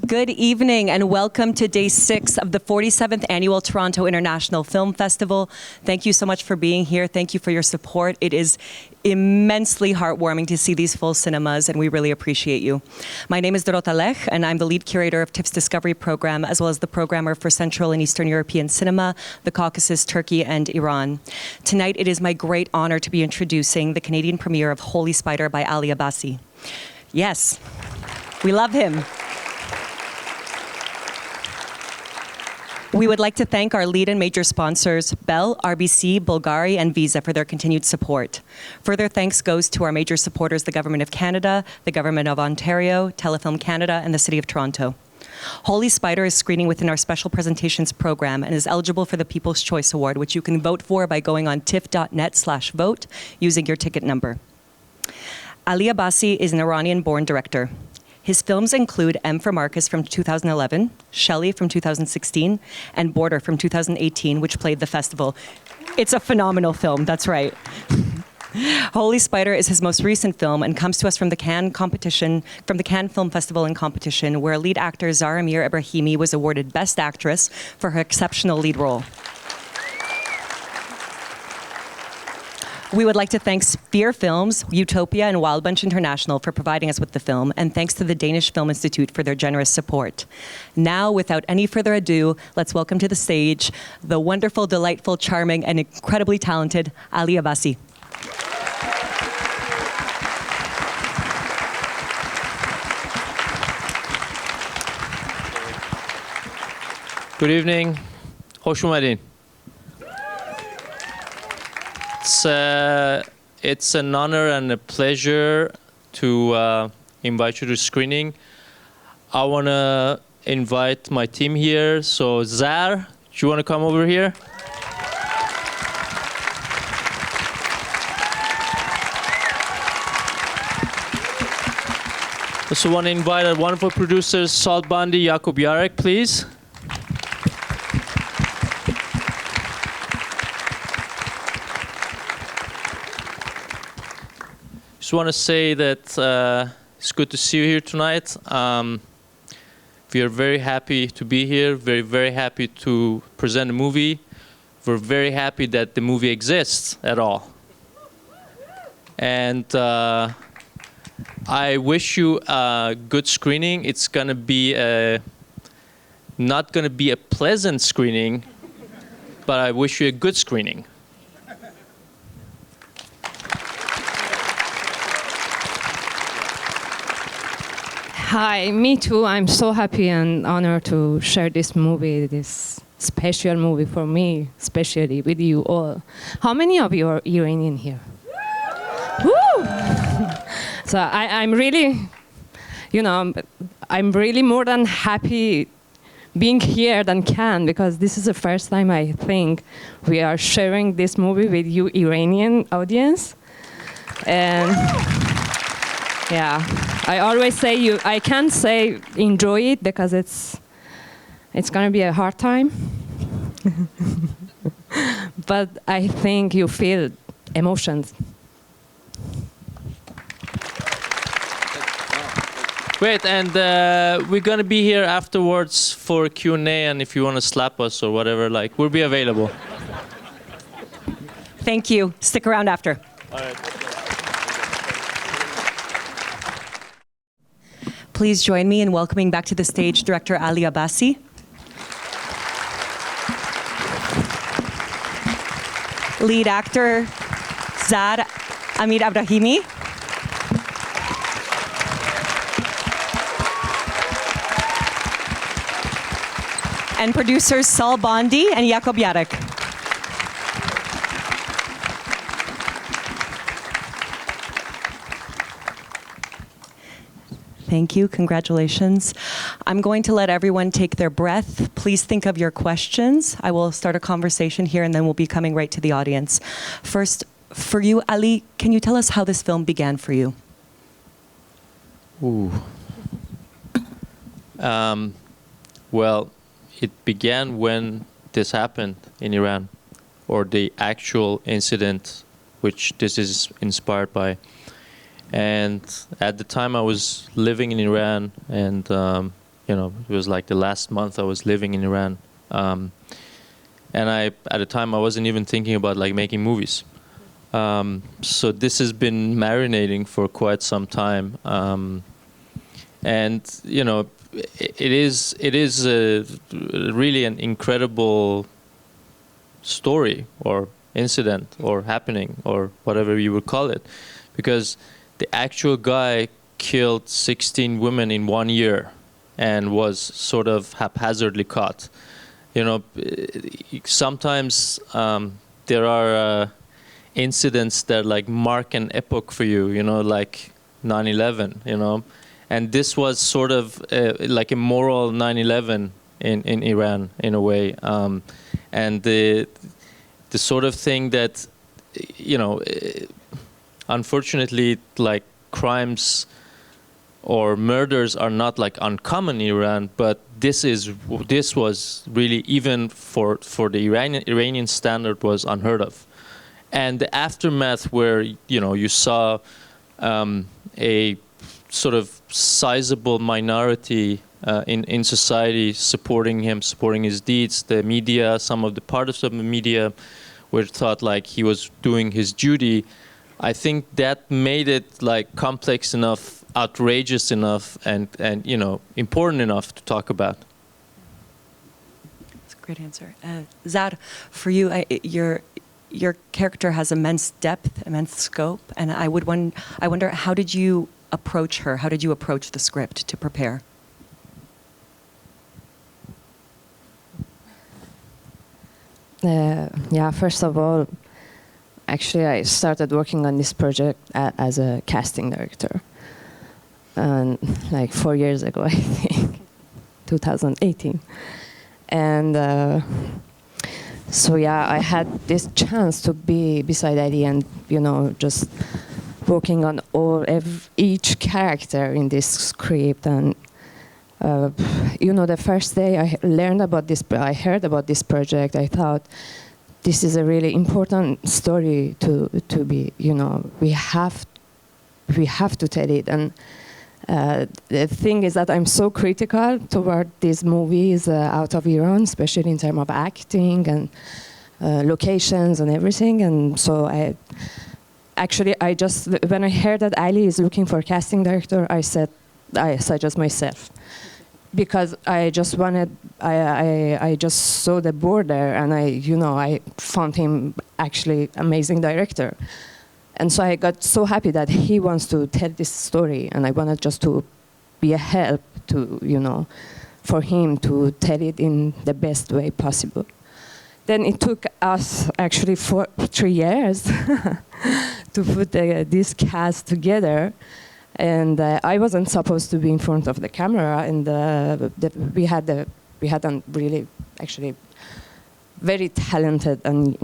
Good evening and welcome to day 6 of the 47th Annual Toronto International Film Festival. Thank you so much for being here. Thank you for your support. It is immensely heartwarming to see these full cinemas, and we really appreciate you. My name is Dorota Lech, and I'm the lead curator of TIFF's Discovery Program, as well as the programmer for Central and Eastern European cinema, the Caucasus, Turkey, and Iran. Tonight, it is my great honor to be introducing the Canadian premiere of Holy Spider by Ali Abbasi. Yes, we love him. We would like to thank our lead and major sponsors, Bell, RBC, Bulgari, and Visa for their continued support. Further thanks goes to our major supporters, the Government of Canada, the Government of Ontario, Telefilm Canada, and the City of Toronto. Holy Spider is screening within our special presentations program and is eligible for the People's Choice Award, which you can vote for by going on tiff.net/vote using your ticket number. Ali Abbasi is an Iranian-born director. His films include M for Marcus from 2011, Shelley from 2016, and Border from 2018, which played the festival. It's a phenomenal film, that's right. Holy Spider is his most recent film and comes to us from the Cannes Film Festival and Competition, where lead actor Zar Amir Ebrahimi was awarded Best Actress for her exceptional lead role. We would like to thank Sphere Films, Utopia, and Wild Bunch International for providing us with the film, and thanks to the Danish Film Institute for their generous support. Now, without any further ado, let's welcome to the stage the wonderful, delightful, charming, and incredibly talented Ali Abbasi. Good evening. Hoş geldin. It's an honor and a pleasure to invite you to screening. I want to invite my team here. So Zar, do you want to come over here? Also want to invite our wonderful producers, Salt Bandi, Jakub Jarek, please. Just want to say that it's good to see you here tonight. We are very happy to be here, very happy to present a movie. We're very happy that the movie exists at all. And I wish you a good screening. It's going to be not going to be a pleasant screening, but I wish you a good screening. Hi, me too. I'm so happy and honored to share this movie, this special movie for me, especially with you all. How many of you are Iranian here? Woo! So I'm really, I'm really more than happy being here than Cannes, because this is the first time I think we are sharing this movie with you Iranian audience. And yeah. I always say I can't say enjoy it because it's gonna be a hard time. But I think you feel emotions. Great, and we're gonna be here afterwards for Q&A, and if you want to slap us or whatever, like, we'll be available. Thank you. Stick around after. All right. Please join me in welcoming back to the stage director Ali Abbasi. Lead actor Zar Amir Ebrahimi. And producers Sal Bandi and Jakub Jarek. Thank you. Congratulations. I'm going to let everyone take their breath. Please think of your questions. I will start a conversation here, and then we'll be coming right to the audience. First, for you, Ali, can you tell us how this film began for you? Ooh. Well, it began when this happened in Iran, or the actual incident which this is inspired by. And at the time I was living in Iran, and it was like the last month I was living in Iran. And at the time, I wasn't even thinking about like making movies. So this has been marinating for quite some time. And, it is really an incredible story or incident or happening or whatever you would call it, because the actual guy killed 16 women in 1 year and was sort of haphazardly caught. Sometimes there are incidents that like mark an epoch for you, like 9/11, and this was sort of like a moral 9/11 in Iran in a way, and the sort of thing that, unfortunately, like crimes or murders are not like uncommon in Iran, but this was really, even for the Iranian standard, was unheard of. And the aftermath where, you saw a sort of sizable minority in society supporting him, supporting his deeds, the media, some of the parts of the media were thought like he was doing his duty. I think that made it like complex enough, outrageous enough, and important enough to talk about. That's a great answer. Zar, for you, your character has immense depth, immense scope, and I wonder, how did you approach her? How did you approach the script to prepare? First of all, actually, I started working on this project as a casting director. And like 4 years ago, I think, 2018. And I had this chance to be beside Ali and, just working on each character in this script. And, the first day I heard about this project, I thought, this is a really important story to be, we have to tell it. And the thing is that I'm so critical toward these movies out of Iran, especially in terms of acting and locations and everything. And so when I heard that Ali is looking for a casting director, I suggest myself. Because I just saw the border, and I found him actually amazing director. And so I got so happy that he wants to tell this story, and I wanted just to be a help to, for him to tell it in the best way possible. Then it took us actually 3 years to put this cast together. And I wasn't supposed to be in front of the camera, and we had a really actually very talented and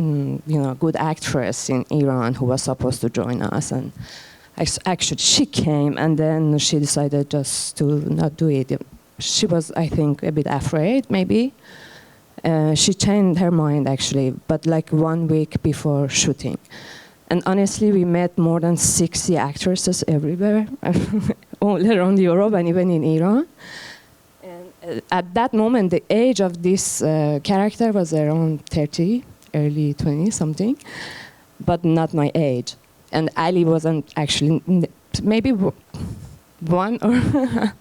good actress in Iran who was supposed to join us, and actually she came, and then she decided just to not do it. She was, I think, a bit afraid, maybe. She changed her mind actually, but like 1 week before shooting. And honestly, we met more than 60 actresses everywhere, all around Europe and even in Iran. And at that moment, the age of this character was around 30, early 20 something, but not my age. And Ali wasn't actually, maybe one or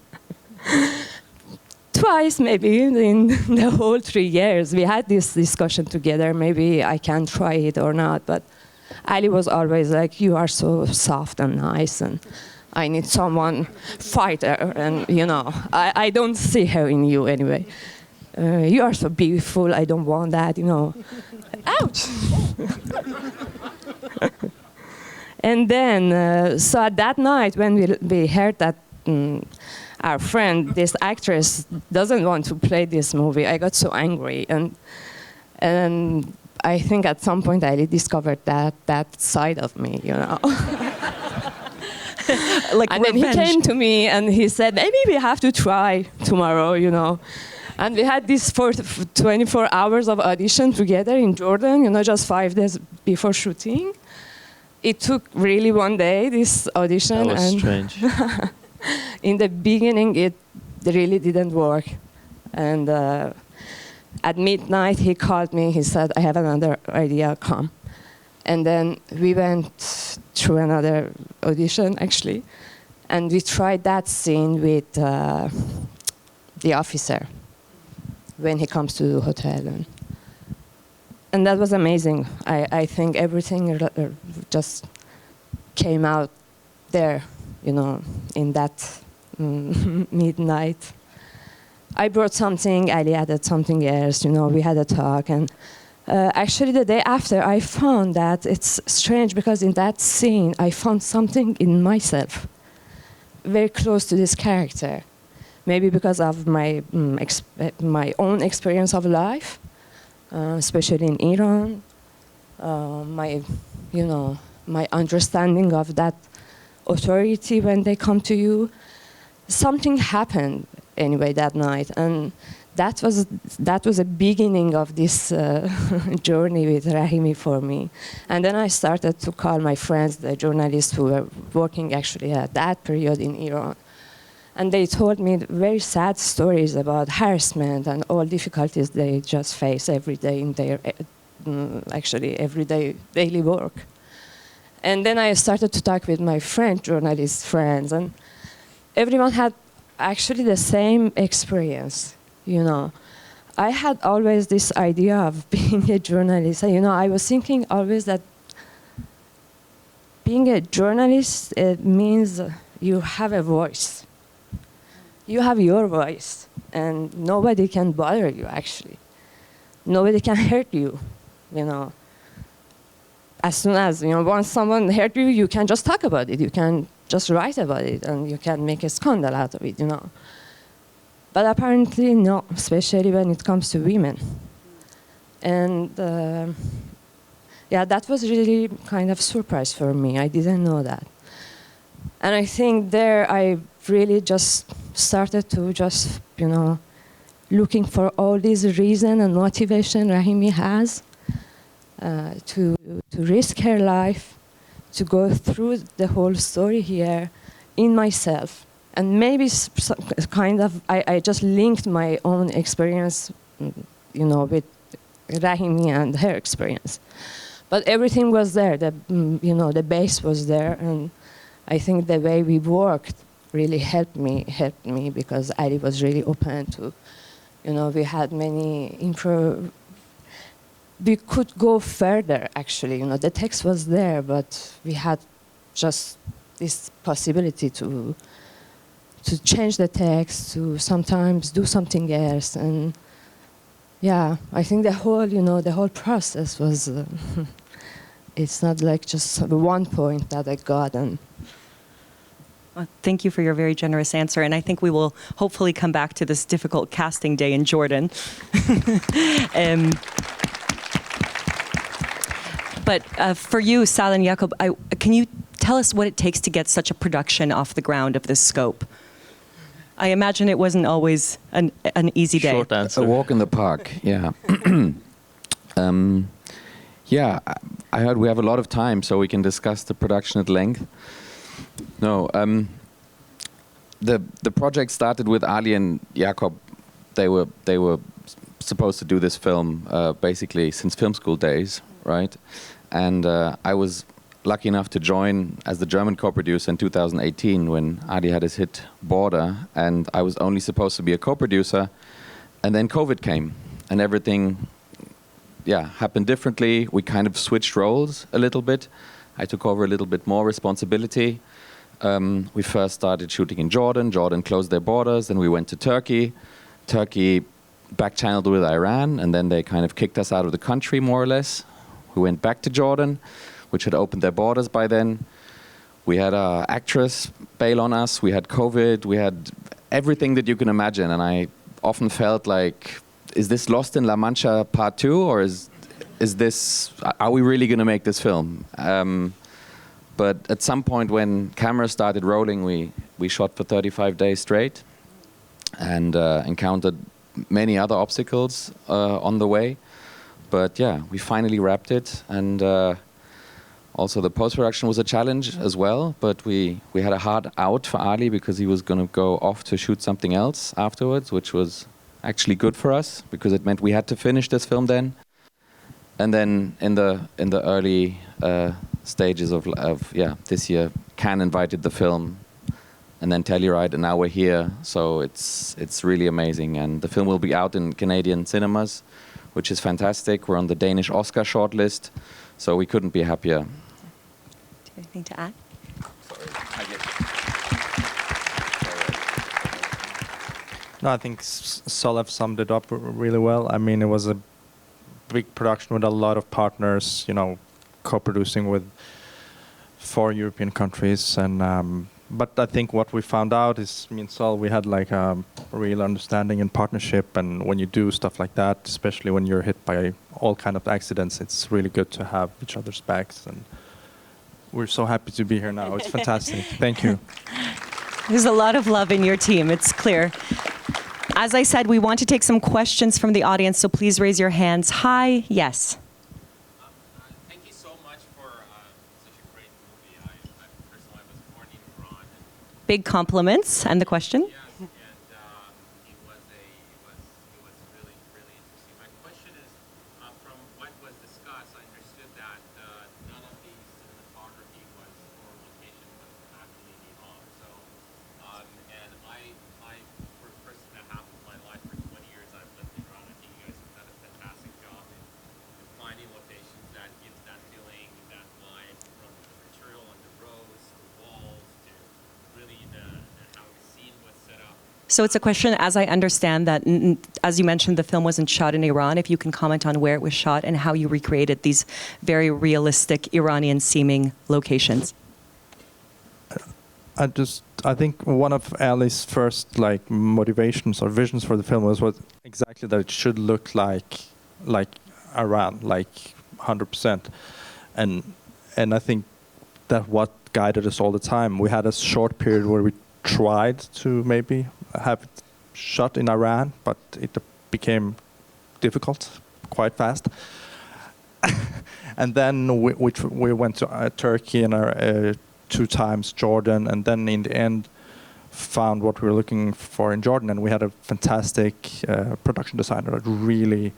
twice maybe in the whole 3 years. We had this discussion together, maybe I can try it or not, but Ali was always like, you are so soft and nice, and I need someone fighter, and I don't see her in you anyway. You are so beautiful, I don't want that, Ouch! And then, so at that night when we heard that our friend, this actress, doesn't want to play this movie, I got so angry, and I think at some point I discovered that side of me, Like and then he came to me and he said, maybe we have to try tomorrow, And we had this 24 hours of audition together in Jordan, just 5 days before shooting. It took really 1 day, this audition. That was strange. In the beginning, really didn't work. And at midnight, he called me. He said, I have another idea, come. And then we went through another audition, actually. And we tried that scene with the officer when he comes to the hotel. And that was amazing. I think everything just came out there, you know, in that midnight. I brought something, Ali added something else, you know, we had a talk. And actually the day after, I found that it's strange because in that scene, I found something in myself very close to this character. Maybe because of my own experience of life, especially in Iran, my understanding of that authority when they come to you. Something happened anyway that night, and that was a beginning of this journey with Rahimi for me. And then I started to call my friends, the journalists who were working actually at that period in Iran. And they told me very sad stories about harassment and all difficulties they just face every day in their actually everyday daily work. And then I started to talk with my journalist friends, and everyone had actually the same experience, you know. I had always this idea of being a journalist. You know, I was thinking always that being a journalist, it means you have a voice. You have your voice, and nobody can bother you, actually. Nobody can hurt you, you know. As soon as, you know, once someone hurt you, you can just talk about it. You can just write about it, and you can make a scandal out of it, you know. But apparently, no, especially when it comes to women. And yeah, that was really kind of surprise for me. I didn't know that. And I think there I really just started to just, you know, looking for all these reason and motivation Rahimi has to risk her life, to go through the whole story here in myself. And maybe kind of, I just linked my own experience, you know, with Rahimi and her experience. But everything was there, you know, the base was there, and I think the way we worked really helped me because Ali was really open to, you know, we had many we could go further, actually, you know, the text was there, but we had just this possibility to change the text, to sometimes do something else, and yeah, I think the whole process was, it's not like just one point that I got. And well, thank you for your very generous answer, and I think we will hopefully come back to this difficult casting day in Jordan. But for you, Sal and Jakob, can you tell us what it takes to get such a production off the ground of this scope? I imagine it wasn't always an easy day. Short answer. A walk in the park, yeah. Yeah, I heard we have a lot of time, so we can discuss the production at length. No, the project started with Ali and Jakob. They were supposed to do this film basically since film school days, right? And I was lucky enough to join as the German co-producer in 2018 when Ali had his hit Border, and I was only supposed to be a co-producer, and then COVID came, and everything, yeah, happened differently. We kind of switched roles a little bit. I took over a little bit more responsibility. We first started shooting in Jordan. Jordan closed their borders, then we went to Turkey. Turkey back-channeled with Iran, and then they kind of kicked us out of the country, more or less. We went back to Jordan, which had opened their borders by then. We had an actress bail on us. We had COVID. We had everything that you can imagine. And I often felt like, is this Lost in La Mancha Part 2? Or is this, are we really going to make this film? But at some point when cameras started rolling, we shot for 35 days straight and encountered many other obstacles on the way. But yeah, we finally wrapped it. And Also, the post-production was a challenge as well, but we had a hard out for Ali because he was going to go off to shoot something else afterwards, which was actually good for us because it meant we had to finish this film then. And then in the early stages of this year, Cannes invited the film, and then Telluride, and now we're here. So it's really amazing, and the film will be out in Canadian cinemas, which is fantastic. We're on the Danish Oscar shortlist, so we couldn't be happier. Do you have anything to add? No, I think Solev summed it up really well. I mean, it was a big production with a lot of partners, you know, co-producing with 4 European countries. And but I think what we found out is, me and Sol, we had like a real understanding and partnership. And when you do stuff like that, especially when you're hit by all kind of accidents, it's really good to have each other's backs. And we're so happy to be here now. It's fantastic. Thank you. There's a lot of love in your team, it's clear. As I said, we want to take some questions from the audience, so please raise your hands high. Yes. Thank you so much for such a great movie. Personally, I was born in Iran. Big compliments. And the question? Yes, and it was really, really interesting. My question is, from what was discussed, I understood that none of the cinematography was, or location was actually in Iran. So, and I for the first half of my life, for 20 years, I've lived in Iran. I think you guys have done a fantastic job in finding locations that gives that feeling, that vibe, from the material on the roads, the walls, to really how the scene was set up. So it's a question, as I understand that, as you mentioned, the film wasn't shot in Iran. If you can comment on where it was shot and how you recreated these very realistic Iranian-seeming locations. I think one of Ali's first like motivations or visions for the film was exactly that it should look like Iran, like 100%, and I think that what guided us all the time. We had a short period where we tried to maybe have it shot in Iran, but it became difficult quite fast. And then we went to Turkey and 2 times Jordan, and then in the end found what we were looking for in Jordan. And we had a fantastic production designer that really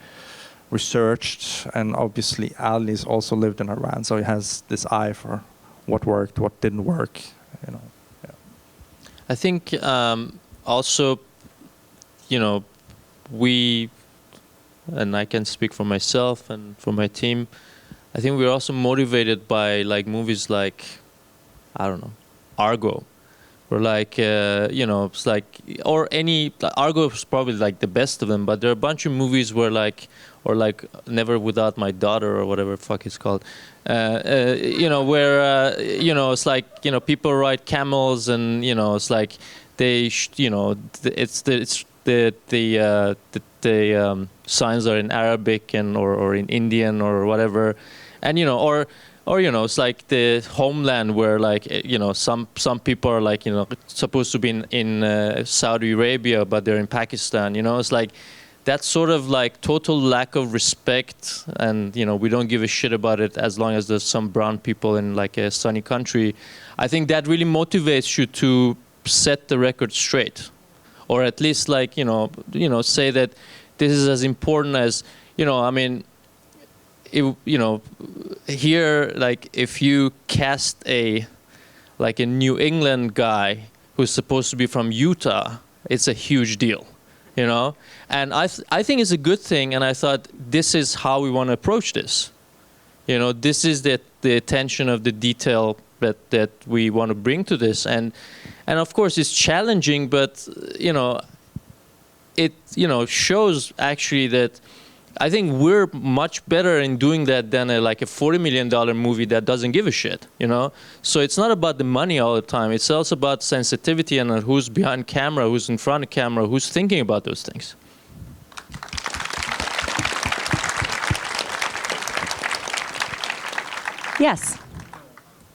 researched, and obviously Ali's also lived in Iran, so he has this eye for what worked, what didn't work, you know. Yeah. I think also, you know, we, and I can speak for myself and for my team, I think we're also motivated by like movies like, I don't know, Argo. Or like, you know, it's like, or any, Argo is probably like the best of them, but there are a bunch of movies where like, or like Never Without My Daughter or whatever the fuck it's called, you know, where, you know, it's like, you know, people ride camels and, you know, it's like they, you know, the signs are in Arabic and, or in Indian or whatever. And, you know, or you know, it's like the homeland where like, you know, some people are like, you know, supposed to be in Saudi Arabia, but they're in Pakistan. You know, it's like that sort of like total lack of respect, and you know, we don't give a shit about it as long as there's some brown people in like a sunny country. I think that really motivates you to set the record straight, or at least like, you know, say that this is as important as, you know, I mean. You know, here, like, if you cast a New England guy who's supposed to be from Utah, it's a huge deal, you know? And I think it's a good thing, and I thought this is how we want to approach this. You know, this is the attention of the detail that we want to bring to this. And of course, it's challenging, but, you know, it, you know, shows actually that I think we're much better in doing that than like a $40 million movie that doesn't give a shit, you know? So it's not about the money all the time. It's also about sensitivity and who's behind camera, who's in front of camera, who's thinking about those things. Yes.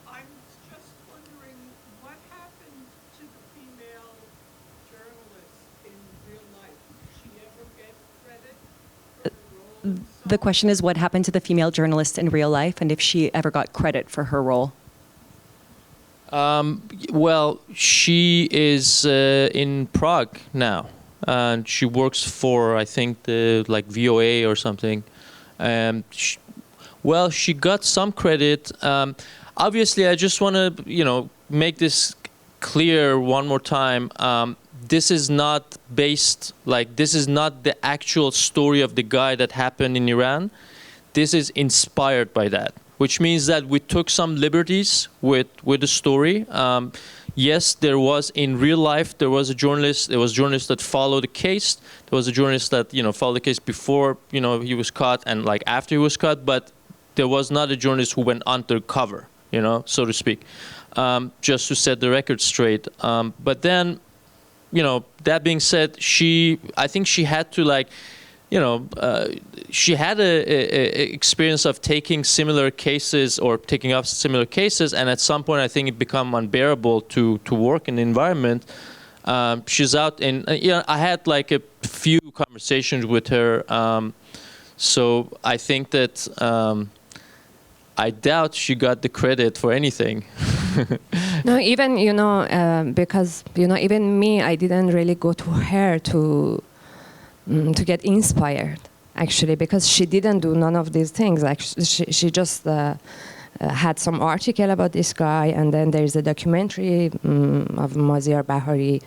I'm just wondering what happened to the female journalist in real life. Did she ever get credit? The question is, what happened to the female journalist in real life, and if she ever got credit for her role? Well, she is in Prague now, and she works for, I think, the like VOA or something. Well, she got some credit. Obviously, I just want to, make this clear one more time. This is not based, this is not the actual story of the guy that happened in Iran. This is inspired by that, which means that we took some liberties with the story. Yes, there was, in real life, there was a journalist. There was a journalist that followed the case. There was a journalist that, followed the case before, he was caught and after he was caught. But there was not a journalist who went undercover, so to speak, just to set the record straight. But then, that being said, I think she had to she had a experience of taking similar cases or taking up similar cases, and at some point I think it became unbearable to work in the environment. She's out, and I had a few conversations with her, so I think that I doubt she got the credit for anything. No, even because even me, I didn't really go to her to get inspired, actually, because she didn't do none of these things. Actually, she just had some article about this guy, and then there's a documentary of Maziar Bahari.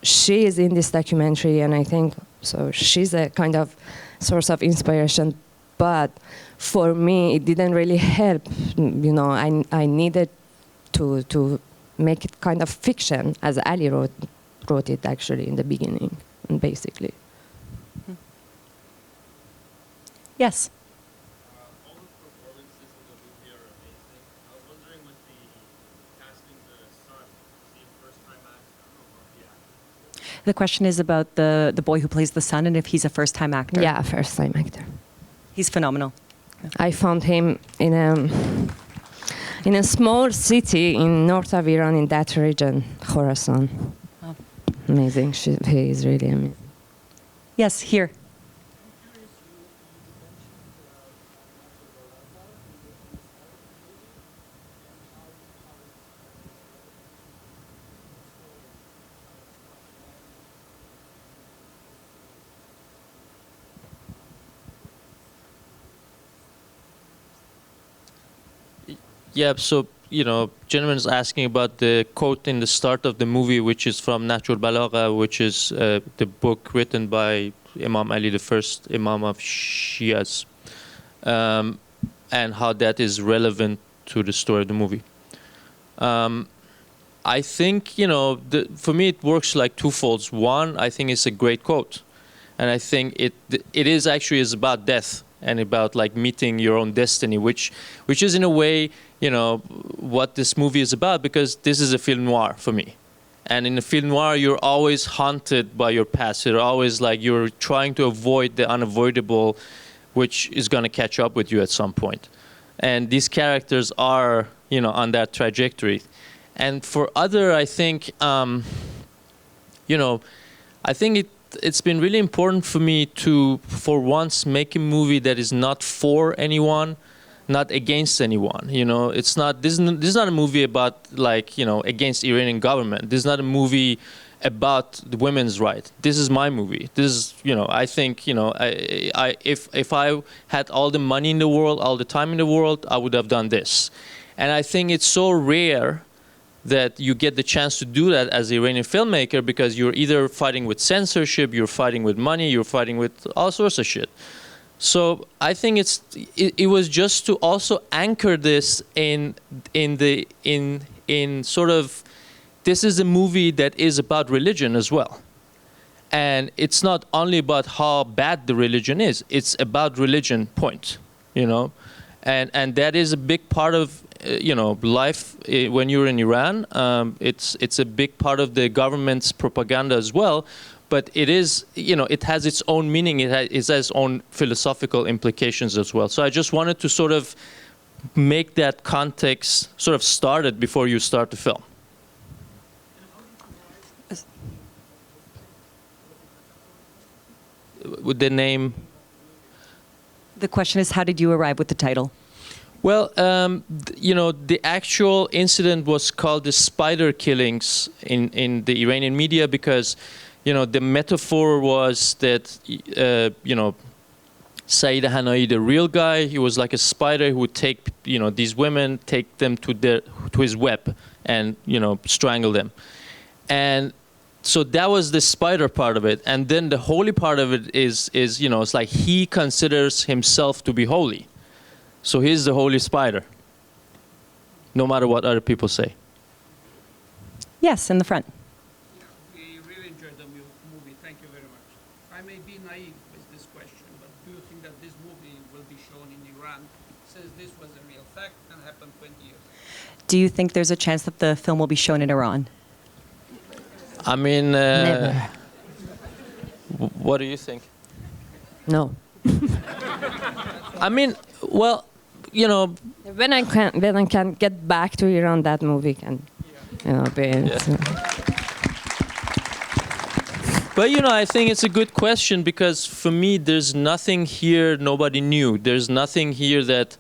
She is in this documentary, and I think so. She's a kind of source of inspiration, but for me, it didn't really help. I needed to make it kind of fiction, as Ali wrote it actually in the beginning. Basically. Yes. All the performances in the movie are amazing. I was wondering with the casting the son, is he a first-time actor or the actor? The question is about the boy who plays the son and if he's a first-time actor. Yeah, first-time actor. He's phenomenal. I found him in a small city in north of Iran, in that region, Khorasan. Wow. Amazing. He is really amazing. Yes, here. Yeah, so, gentleman is asking about the quote in the start of the movie, which is from Nahjul Balagha, which is the book written by Imam Ali, the first Imam of Shias, and how that is relevant to the story of the movie. I think, for me it works like twofolds. One, I think it's a great quote. And I think it is about death and about meeting your own destiny, which is in a way, what this movie is about, because this is a film noir for me. And in a film noir, you're always haunted by your past. You're always you're trying to avoid the unavoidable, which is going to catch up with you at some point. And these characters are, on that trajectory. And for other, I think, I think it's been really important for me to, for once, make a movie that is not for anyone, not against anyone. It's not. This is not a movie about against Iranian government. This is not a movie about the women's right. This is my movie. This is I think if I had all the money in the world, all the time in the world, I would have done this. And I think it's so rare that you get the chance to do that as an Iranian filmmaker, because you're either fighting with censorship, you're fighting with money, you're fighting with all sorts of shit. So I think it was just to also anchor this in sort of, this is a movie that is about religion as well. And it's not only about how bad the religion is, it's about religion, point, And that is a big part of, life when you're in Iran. It's a big part of the government's propaganda as well. But it is, it has its own meaning. It has its own philosophical implications as well. So I just wanted to sort of make that context sort of started before you start the film. With the name, The question is, how did you arrive with the title? Well, you know, the actual incident was called the spider killings in the Iranian media because, you know, the metaphor was that, you know, Saeed Hanai, the real guy, he was like a spider who would take, you know, these women, take them to his web and, you know, strangle them. And so that was the spider part of it. And then the holy part of it is, you know, it's like he considers himself to be holy. So he's the holy spider, no matter what other people say. Yes, in the front. We really enjoyed the movie. Thank you very much. I may be naive with this question, but do you think that this movie will be shown in Iran since this was a real fact and happened 20 years ago? Do you think there's a chance that the film will be shown in Iran? I mean, Never. What do you think? No. I mean, well, you know, When I can get back to Iran, that movie can, you know, be. but you know, I think it's a good question because for me, there's nothing here nobody knew. There's nothing here that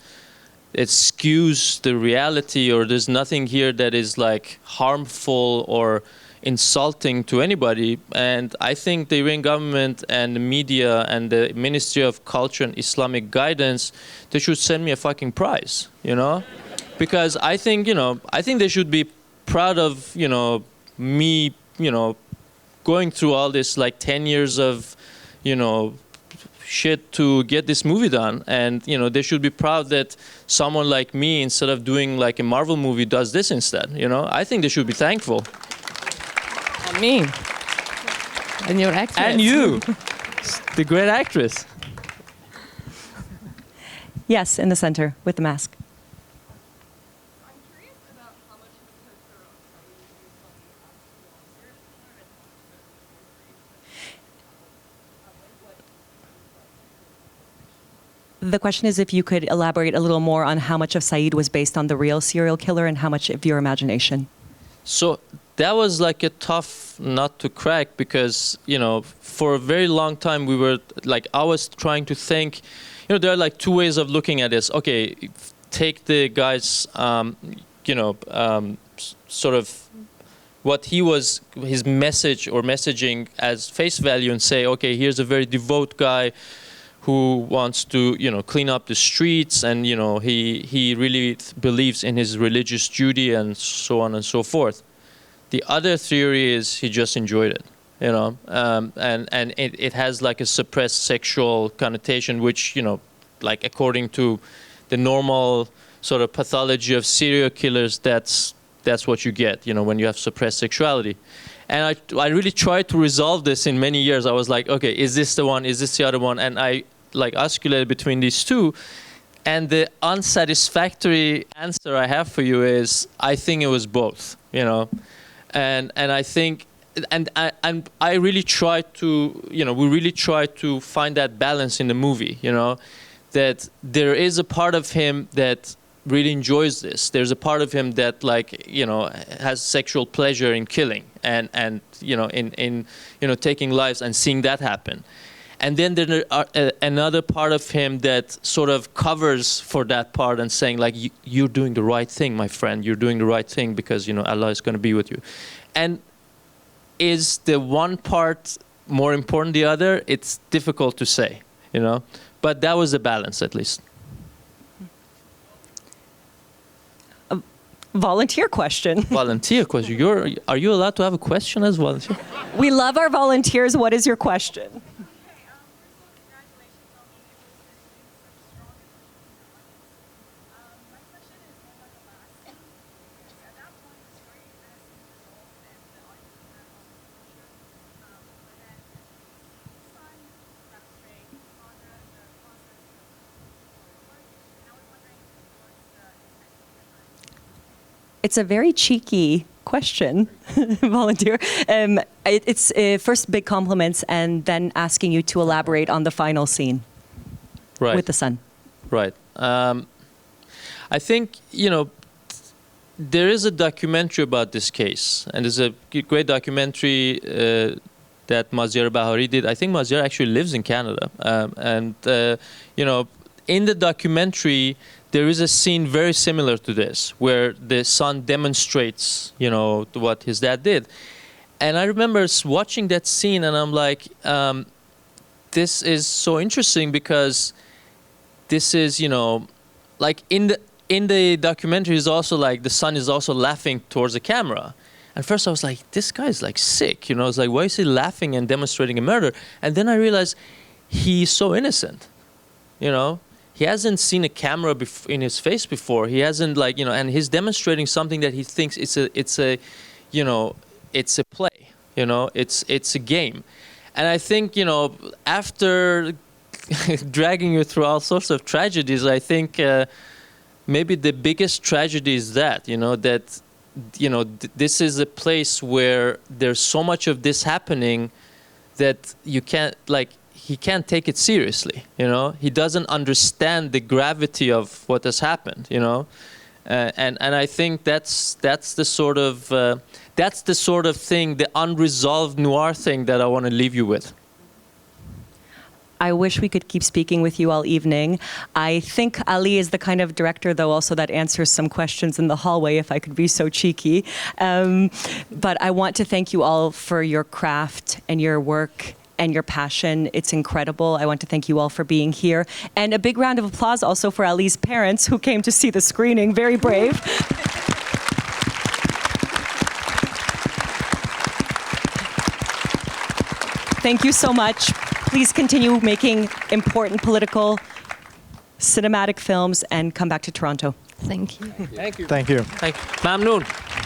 it skews the reality, or there's nothing here that is like harmful or insulting to anybody. And I think the Iranian government and the media and the Ministry of Culture and Islamic Guidance, they should send me a fucking prize, you know? Because I think, you know, I think they should be proud of, you know, me, you know, going through all this like 10 years of, you know, shit to get this movie done. And, you know, they should be proud that someone like me, instead of doing like a Marvel movie, does this instead, you know? I think they should be thankful. And me. And your actress. And you, the great actress. Yes, in the center with the mask. I'm curious about how much of the character of Saeed is on the actual serial killer and how much of it is The question is if you could elaborate a little more on how much of Saeed was based on the real serial killer and how much of your imagination. So that was like a tough nut to crack because, you know, for a very long time we were like, I was trying to think, you know, there are like two ways of looking at this. Okay, take the guy's, you know, sort of what he was, his message or messaging as face value and say, okay, here's a very devout guy who wants to, you know, clean up the streets and, you know, he really believes in his religious duty and so on and so forth. The other theory is he just enjoyed it, you know, and it has like a suppressed sexual connotation, which, you know, like according to the normal sort of pathology of serial killers, that's what you get, you know, when you have suppressed sexuality. And I really tried to resolve this in many years. I was like, okay, is this the one? Is this the other one? And I like oscillated between these two. And the unsatisfactory answer I have for you is, I think it was both, you know. And I think, and I really tried to, you know, we really tried to find that balance in the movie, you know, that there is a part of him that really enjoys this. There's a part of him that, like, you know, has sexual pleasure in killing and you know, in you know, taking lives and seeing that happen. And then there are another part of him that sort of covers for that part and saying, like, you're doing the right thing, my friend. You're doing the right thing because, you know, Allah is going to be with you. And is the one part more important than the other? It's difficult to say, you know. But that was the balance, at least. Volunteer question. Volunteer question. Are you allowed to have a question as volunteer? We love our volunteers. What is your question? It's a very cheeky question, volunteer. It's first big compliments and then asking you to elaborate on the final scene with the son. Right. I think, you know, there is a documentary about this case, and there's a great documentary that Mazyar Bahari did. I think Mazyar actually lives in Canada, and you know, in the documentary, there is a scene very similar to this, where the son demonstrates, you know, what his dad did. And I remember watching that scene, and I'm like, this is so interesting, because this is, you know, like in the documentary is also like the son is also laughing towards the camera. And first I was like, this guy's like sick, you know. It's like, why is he laughing and demonstrating a murder? And then I realized he's so innocent, you know. He hasn't seen a camera in his face before. He hasn't, like, you know, and he's demonstrating something that he thinks it's a, you know, it's a play, you know, it's a game. And I think, you know, after dragging you through all sorts of tragedies, I think maybe the biggest tragedy is that, you know, this is a place where there's so much of this happening that you can't, like, he can't take it seriously, you know. He doesn't understand the gravity of what has happened, you know. And I think that's the sort of thing, the unresolved noir thing that I want to leave you with. I wish we could keep speaking with you all evening. I think Ali is the kind of director, though, also that answers some questions in the hallway, if I could be so cheeky. But I want to thank you all for your craft and your work and your passion. It's incredible. I want to thank you all for being here. And a big round of applause also for Ali's parents, who came to see the screening. Very brave. Thank you so much. Please continue making important political, cinematic films and come back to Toronto. Thank you. Thank you. Thank you. Thank you. Mamnoon.